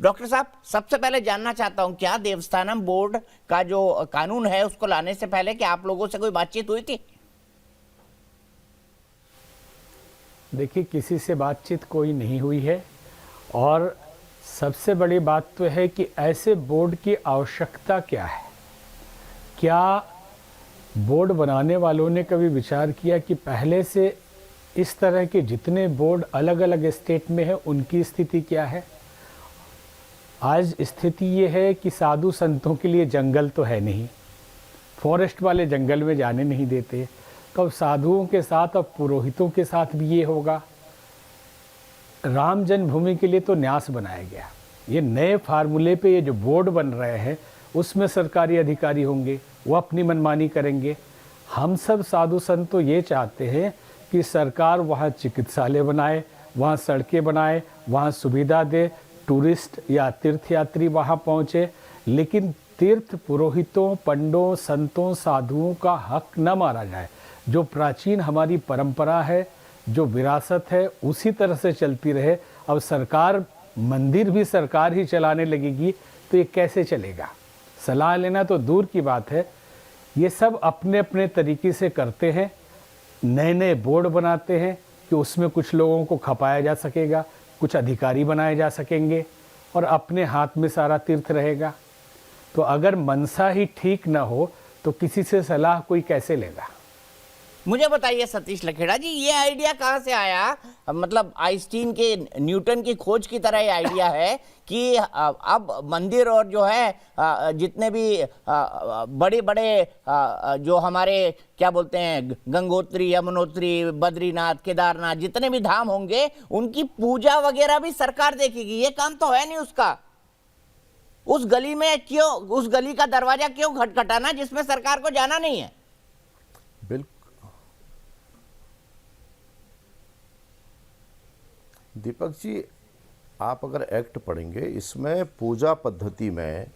Doctor साहब, सबसे पहले जानना चाहता हूं, क्या देवस्थानम बोर्ड का जो कानून है उसको लाने से पहले क्या आप लोगों से कोई बातचीत हुई थी? देखिए, किसी से बातचीत कोई नहीं हुई है और सबसे बड़ी बात तो है कि ऐसे बोर्ड की आवश्यकता क्या है। क्या बोर्ड बनाने वालों ने कभी विचार किया कि पहले से इस तरह के जितने बोर्ड अलग अलग स्टेट में है उनकी स्थिति क्या है। आज स्थिति ये है कि साधु संतों के लिए जंगल तो है नहीं, फॉरेस्ट वाले जंगल में जाने नहीं देते, तो अब साधुओं के साथ अब पुरोहितों के साथ भी ये होगा। राम जन्मभूमि के लिए तो न्यास बनाया गया, ये नए फार्मूले पे ये जो बोर्ड बन रहे हैं उसमें सरकारी अधिकारी होंगे, वो अपनी मनमानी करेंगे। हम सब साधु संत तो ये चाहते हैं कि सरकार वहाँ चिकित्सालय बनाए, वहाँ सड़कें बनाए, वहाँ सुविधा दे, टूरिस्ट या तीर्थयात्री वहाँ पहुँचे, लेकिन तीर्थ पुरोहितों, पंडों, संतों, साधुओं का हक न मारा जाए। जो प्राचीन हमारी परंपरा है, जो विरासत है, उसी तरह से चलती रहे। अब सरकार, मंदिर भी सरकार ही चलाने लगेगी तो ये कैसे चलेगा। सलाह लेना तो दूर की बात है, ये सब अपने अपने तरीके से करते हैं, नए नए बोर्ड बनाते हैं कि उसमें कुछ लोगों को खपाया जा सकेगा, कुछ अधिकारी बनाए जा सकेंगे और अपने हाथ में सारा तीर्थ रहेगा। तो अगर मनसा ही ठीक ना हो तो किसी से सलाह कोई कैसे लेगा। मुझे बताइए सतीश लखेड़ा जी, ये आइडिया कहाँ से आया? मतलब आइंस्टीन के, न्यूटन की खोज की तरह ये आइडिया है कि अब मंदिर और जो है जितने भी बड़े बड़े जो हमारे क्या बोलते हैं गंगोत्री, यमुनोत्री, बद्रीनाथ, केदारनाथ, जितने भी धाम होंगे उनकी पूजा वगैरह भी सरकार देखेगी। ये काम तो है नहीं उसका। उस गली में क्यों, उस गली का दरवाजा क्यों खटखटाना जिसमें सरकार को जाना नहीं है? बिल्कुल दीपक जी, आप अगर एक्ट पढ़ेंगे, इसमें पूजा पद्धति में,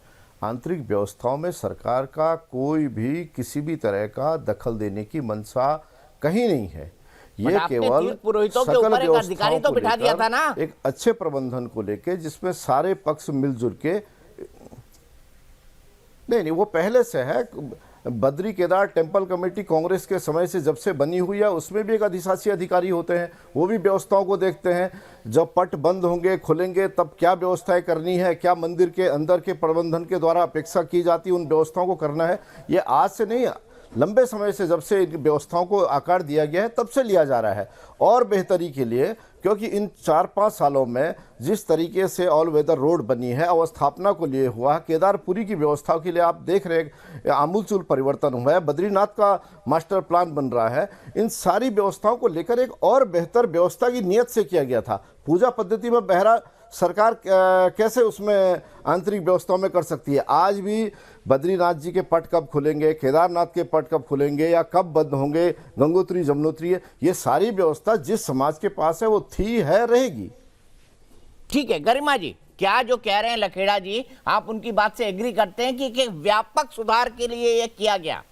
आंतरिक व्यवस्थाओं में सरकार का कोई भी किसी भी तरह का दखल देने की मंशा कहीं नहीं है। ये केवल सकल व्यवस्थाओं को लेकर एक अच्छे प्रबंधन को लेकर, जिसमें सारे पक्ष मिलजुल के, नहीं वो पहले से है। बद्री केदार टेम्पल कमेटी कांग्रेस के समय से जब से बनी हुई है, उसमें भी एक अधिशासी अधिकारी होते हैं, वो भी व्यवस्थाओं को देखते हैं। जब पट बंद होंगे, खुलेंगे, तब क्या व्यवस्थाएं करनी है, क्या मंदिर के अंदर के प्रबंधन के द्वारा अपेक्षा की जाती है, उन व्यवस्थाओं को करना है। ये आज से नहीं, लंबे समय से, जब से इन व्यवस्थाओं को आकार दिया गया है तब से लिया जा रहा है और बेहतरी के लिए। क्योंकि इन 4-5 सालों में जिस तरीके से ऑल वेदर रोड बनी है, अवस्थापना को लिए हुआ, केदारपुरी की व्यवस्थाओं के लिए आप देख रहे हैं आमूलचूल परिवर्तन हुआ है, बद्रीनाथ का मास्टर प्लान बन रहा है। इन सारी व्यवस्थाओं को लेकर एक और बेहतर व्यवस्था की नीयत से किया गया था। पूजा पद्धति में बहरा सरकार कैसे उसमें आंतरिक व्यवस्थाओं में कर सकती है। आज भी बद्रीनाथ जी के पट कब खुलेंगे, केदारनाथ के पट कब खुलेंगे या कब बंद होंगे, गंगोत्री, जमुनोत्री, ये सारी व्यवस्था जिस समाज के पास है वो थी, है, रहेगी। ठीक है गरिमा जी, क्या जो कह रहे हैं लखेड़ा जी, आप उनकी बात से एग्री करते हैं कि व्यापक सुधार के लिए यह किया गया?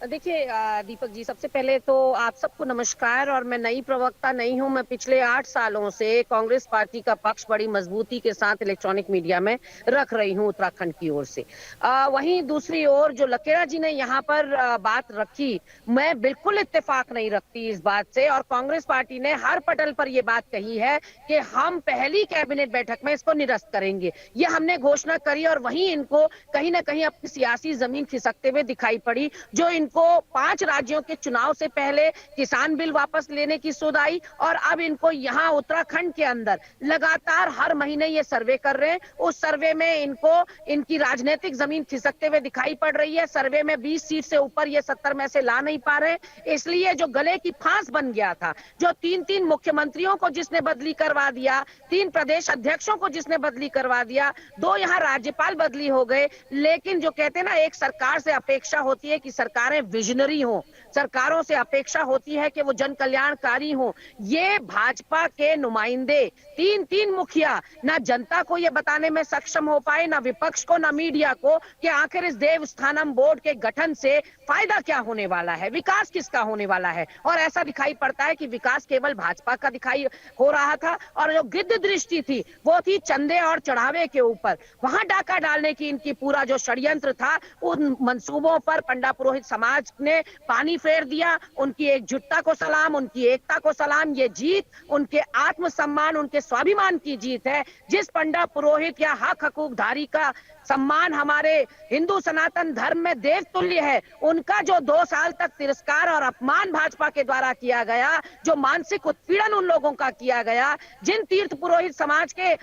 देखिए दीपक जी, सबसे पहले तो आप सबको नमस्कार। और मैं नई प्रवक्ता नहीं हूं, मैं पिछले 8 सालों से कांग्रेस पार्टी का पक्ष बड़ी मजबूती के साथ इलेक्ट्रॉनिक मीडिया में रख रही हूं उत्तराखंड की ओर से। वहीं दूसरी ओर जो लखेड़ा जी ने यहाँ पर बात रखी, मैं बिल्कुल इत्तेफाक नहीं रखती इस बात से। और कांग्रेस पार्टी ने हर पटल पर यह बात कही है कि हम पहली कैबिनेट बैठक में इसको निरस्त करेंगे, ये हमने घोषणा करी। और वहीं इनको कहीं ना कहीं अपनी सियासी जमीन खिसकते हुए दिखाई पड़ी। जो को 5 राज्यों के चुनाव से पहले किसान बिल वापस लेने की सोच आई, और अब इनको यहाँ उत्तराखंड के अंदर लगातार हर महीने ये सर्वे कर रहे हैं। उस सर्वे में इनको इनकी राजनीतिक जमीन खिसकते हुए दिखाई पड़ रही है। सर्वे में 20 सीट से ऊपर ये 70 में से ला नहीं पा रहे, इसलिए जो गले की फांस बन गया था, जो 3-3 मुख्यमंत्रियों को जिसने बदली करवा दिया, 3 प्रदेश अध्यक्षों को जिसने बदली करवा दिया, 2 यहाँ राज्यपाल बदली हो गए। लेकिन जो कहते हैं ना, एक सरकार से अपेक्षा होती है कि सरकारें सरकारें विजनरी हों, सरकारों से अपेक्षा होती है कि वो जन कल्याणकारी हों। ये भाजपा के नुमाइंदे तीन मुखिया ना जनता को ये बताने में सक्षम हो पाए, ना विपक्ष को, ना मीडिया को, कि आखिर इस देवस्थानम बोर्ड के गठन से फायदा क्या होने वाला है, विकास किसका होने वाला है। और ऐसा दिखाई पड़ता है कि विकास केवल भाजपा का दिखाई हो रहा था और जो गिद्ध दृष्टि थी वो थी चंदे और चढ़ावे के ऊपर। वहां डाका डालने की इनकी पूरा जो षड्यंत्र था, उन मंसूबों पर पंडा पुरोहित समाज ने पानी फेर दिया। उनकी एकजुटता को सलाम, उनकी एकता को सलाम। ये जीत उनके आत्मसम्मान, उनके स्वाभिमान की जीत है। जिस पंडा पुरोहित या हक हकूकधारी का सम्मान हमारे हिंदू सनातन धर्म में देवतुल्य है, उनका जो 2 साल तक तिरस्कार और अपमान भाजपा के द्वारा किया गया, जो मानसिक उत्पीड़न उन लोगों का किया गया, जिन तीर्थ पुरोहित समाज के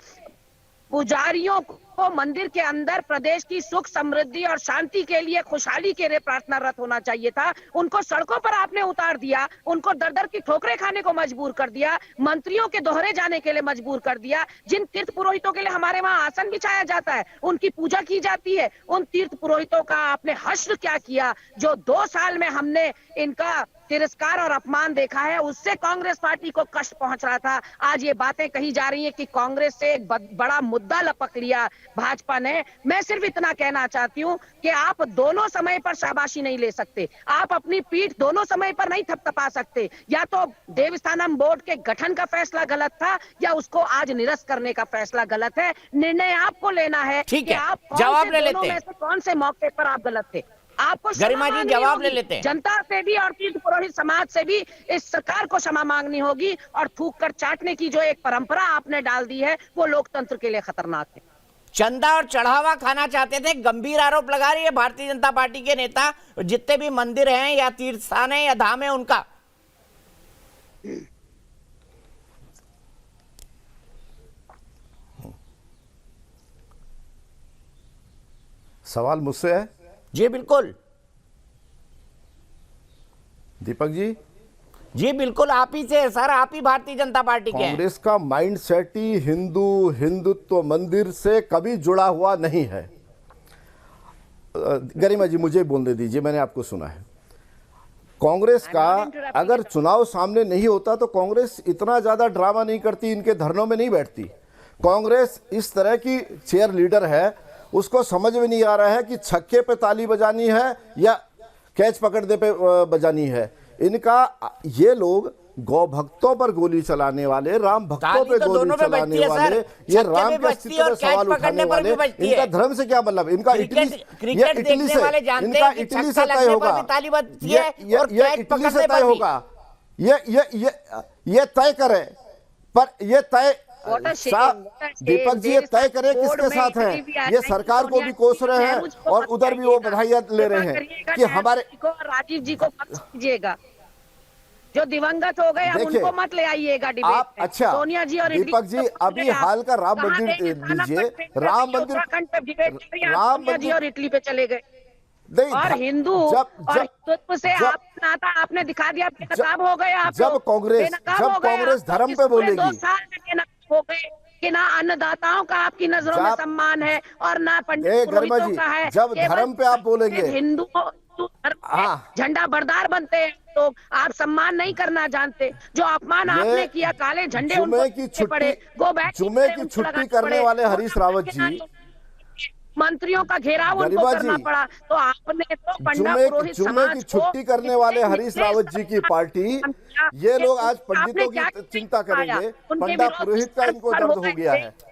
पुजारियों को मंदिर के अंदर प्रदेश की सुख समृद्धि और शांति के लिए, खुशहाली के लिए प्रार्थनारत होना चाहिए था, उनको सड़कों पर आपने उतार दिया, उनको दर दर की ठोकरें खाने को मजबूर कर दिया, मंत्रियों के दोहरे जाने के लिए मजबूर कर दिया। जिन तीर्थ पुरोहितों के लिए हमारे वहां आसन बिछाया जाता है, उनकी पूजा की जाती है, उन तीर्थ पुरोहितों का आपने हश्र क्या किया। जो 2 साल में हमने इनका तिरस्कार और अपमान देखा है, उससे कांग्रेस पार्टी को कष्ट पहुंच रहा था। आज ये बातें कही जा रही हैं कि कांग्रेस से एक बड़ा मुद्दा लपक लिया भाजपा ने। मैं सिर्फ इतना कहना चाहती हूं कि आप दोनों समय पर शाबाशी नहीं ले सकते, आप अपनी पीठ दोनों समय पर नहीं थपथपा सकते। या तो देवस्थानम बोर्ड के गठन का फैसला गलत था, या उसको आज निरस्त करने का फैसला गलत है। निर्णय आपको लेना है ठीक कि है, आप जवाब ले लेते हैं। में से कौन से मौके पर आप गलत थे। आपको गरिमा जी जवाब ले लेते हैं। जनता से भी और तीर्थ पुरोहित समाज से भी इस सरकार को क्षमा मांगनी होगी, और थूक कर चाटने की जो एक परंपरा आपने डाल दी है, वो लोकतंत्र के लिए खतरनाक है। चंदा और चढ़ावा खाना चाहते थे, गंभीर आरोप लगा रही है भारतीय जनता पार्टी के नेता। जितने भी मंदिर हैं या तीर्थ स्थान है या धाम है, उनका सवाल मुझसे है? जी बिल्कुल, दीपक जी बिल्कुल आप ही से सर, आप ही भारतीय जनता पार्टी के हैं। कांग्रेस का माइंड सेट ही हिंदुत्व मंदिर से कभी जुड़ा हुआ नहीं है। गरिमा जी मुझे बोलने दीजिए, मैंने आपको सुना है। कांग्रेस का अगर चुनाव सामने नहीं होता तो कांग्रेस इतना ज्यादा ड्रामा नहीं करती, इनके धरनों में नहीं बैठती। कांग्रेस इस तरह की चेयर लीडर है, उसको समझ में नहीं आ रहा है कि छक्के पे ताली बजानी है या कैच पकड़ने पे बजानी है। इनका ये लोग गौ भक्तों पर गोली चलाने वाले, राम भक्तों पे तो गोली चलाने वाले, ये राम के अस्तित्व पर सवाल उठाने वाले, इनका धर्म से क्या मतलब? इनका इटली से तय होगा, ये इटली से तय होगा, ये तय करे। पर ये तय दीपक जी ये तय करे किसके साथ हैं? ये सरकार को भी कोस रहे हैं और उधर भी वो बधाइयां ले रहे हैं कि हमारे राजीव जी को मत कीजिएगा, जो दिवंगत हो गए, उनको मत ले आइएगा डिबेट आप। अच्छा सोनिया जी और दीपक जी, अभी हाल का राम मंदिर दीजिए, राम मंदिर जी और इटली पे चले गए। नहीं, और हिंदू और हिंदुत्व से आप नाता आपने दिखा दिया, बेनकाब हो गए आप। जब कांग्रेस धर्म पे बोलेगी, 2 साल में बेनकाब हो गए कि ना अन्नदाताओं का आपकी नजरों में सम्मान है और ना पंडित पुरोहितों का है। जब धर्म पे आप बोलेंगे, हिंदू झंडा बरदार बनते हैं लोग, आप सम्मान नहीं करना जानते। जो अपमान आपने किया, काले झंडे जुमे की छुट्टी करने वाले हरीश रावत जी, मंत्रियों का घेराव उनको करना पड़ा, तो आपने तो पंडा पुरोहित जुमे की छुट्टी करने वाले हरीश रावत जी की पार्टी, ये लोग आज पंडितों की चिंता करेंगे, पंडा पुरोहित का इनको दर्द हो गया है।